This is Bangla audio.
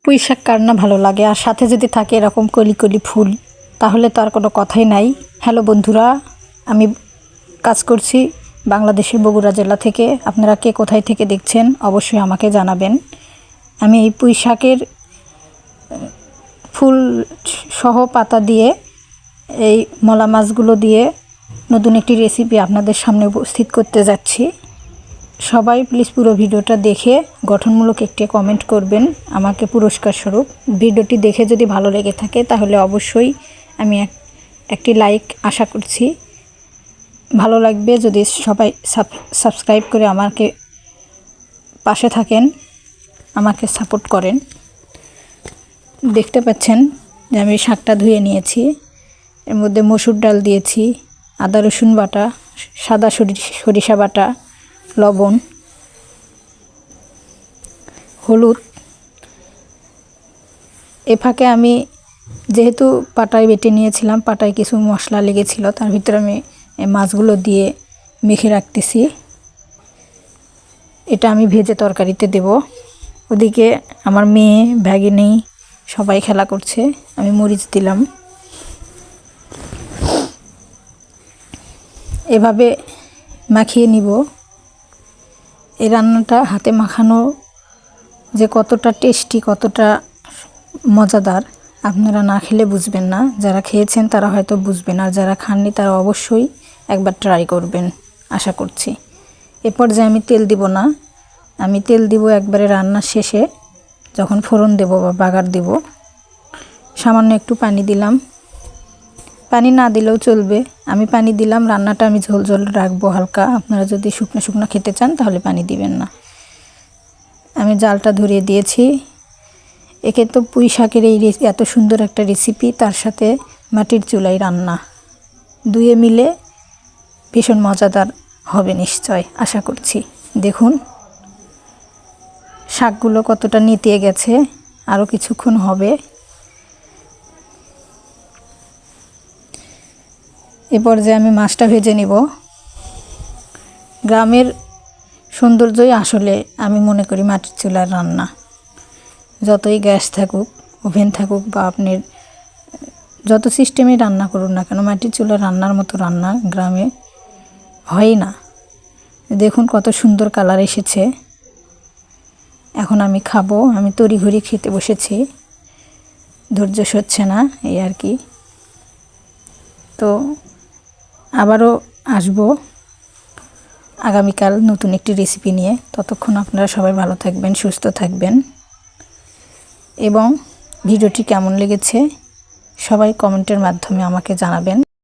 পুঁই শাক কার না ভালো লাগে, আর সাথে যদি থাকে এরকম কলি কলি ফুল, তাহলে তো আর কোনো কথাই নাই। হ্যালো বন্ধুরা, আমি কাজ করছি বাংলাদেশের বগুড়া জেলা থেকে। আপনারা কে কোথায় থেকে দেখছেন অবশ্যই আমাকে জানাবেন। আমি এই পুঁই শাকের ফুল সহ পাতা দিয়ে এই মলা মাছগুলো দিয়ে নতুন একটি রেসিপি আপনাদের সামনে উপস্থিত করতে যাচ্ছি। সবাই প্লিজ পুরো ভিডিওটা দেখে গঠনমূলক একটি কমেন্ট করবেন আমাকে পুরস্কার স্বরূপ। ভিডিওটি দেখে যদি ভালো লেগে থাকে তাহলে অবশ্যই আমি একটি লাইক আশা করছি। ভালো লাগবে যদি সবাই সাবস্ক্রাইব করে আমাকে পাশে থাকেন, আমাকে সাপোর্ট করেন। দেখতে পাচ্ছেন যে আমি শাকটা ধুয়ে নিয়েছি, এর মধ্যে মসুর ডাল দিয়েছি, আদা রসুন বাটা, সাদা সরিষা বাটা, লবণ, হলুদ। এ ফাঁকে আমি যেহেতু পাটায় বেটে নিয়েছিলাম, পাটায় কিছু মশলা লেগেছিল, তার ভিতরে আমি মাছগুলো দিয়ে মেখে রাখতেছি। এটা আমি ভেজে তরকারিতে দেব। ওদিকে আমার মেয়ে ভাগিনী সবাই খেলা করছে। আমি মরিচ দিলাম। এভাবে মাখিয়ে নিব। এই রান্নাটা হাতে মাখানো যে কতটা টেস্টি, কতটা মজাদার, আপনারা না খেলে বুঝবেন না। যারা খেয়েছেন তারা হয়তো বুঝবেন, আর যারা খাননি তারা অবশ্যই একবার ট্রাই করবেন আশা করছি। এরপর যে আমি তেল দিব না, আমি তেল দিব একবারে রান্নার শেষে, যখন ফোড়ন দেব বা বাগার দেব। সামান্য একটু পানি দিলাম, পানি না দিলেও চলবে, আমি পানি দিলাম। রান্নাটা আমি ঝোল ঝোল রাখবো হালকা। আপনারা যদি শুকনো শুকনো খেতে চান তাহলে পানি দিবেন না। আমি জালটা ধরিয়ে দিয়েছি। একে তো পুঁই শাকের এই এত সুন্দর একটা রেসিপি, তার সাথে মাটির চুলায় রান্না, দুয়ে মিলে ভীষণ মজাদার হবে নিশ্চয়, আশা করছি। দেখুন শাকগুলো কতটা নেতিয়ে গেছে, আরও কিছুক্ষণ হবে। এরপর যে আমি মাছটা ভেজে নিব। গ্রামের সৌন্দর্যই আসলে আমি মনে করি মাটির চুলার রান্না। যতই গ্যাস থাকুক, ওভেন থাকুক, বা আপনার যত সিস্টেমে রান্না করুন না কেন, মাটির চুলার রান্নার মতো রান্না গ্রামে হয় না। দেখুন কত সুন্দর কালার এসেছে। এখন আমি খাবো। আমি তড়িঘড়ি খেতে বসেছি, ধৈর্য সচ্ছে না, এই আর কি। তো আবারও আসবো আগামীকাল নতুন একটি রেসিপি নিয়ে। ততক্ষণ আপনারা সবাই ভালো থাকবেন, সুস্থ থাকবেন, এবং ভিডিওটি কেমন লেগেছে সবাই কমেন্টের মাধ্যমে আমাকে জানাবেন।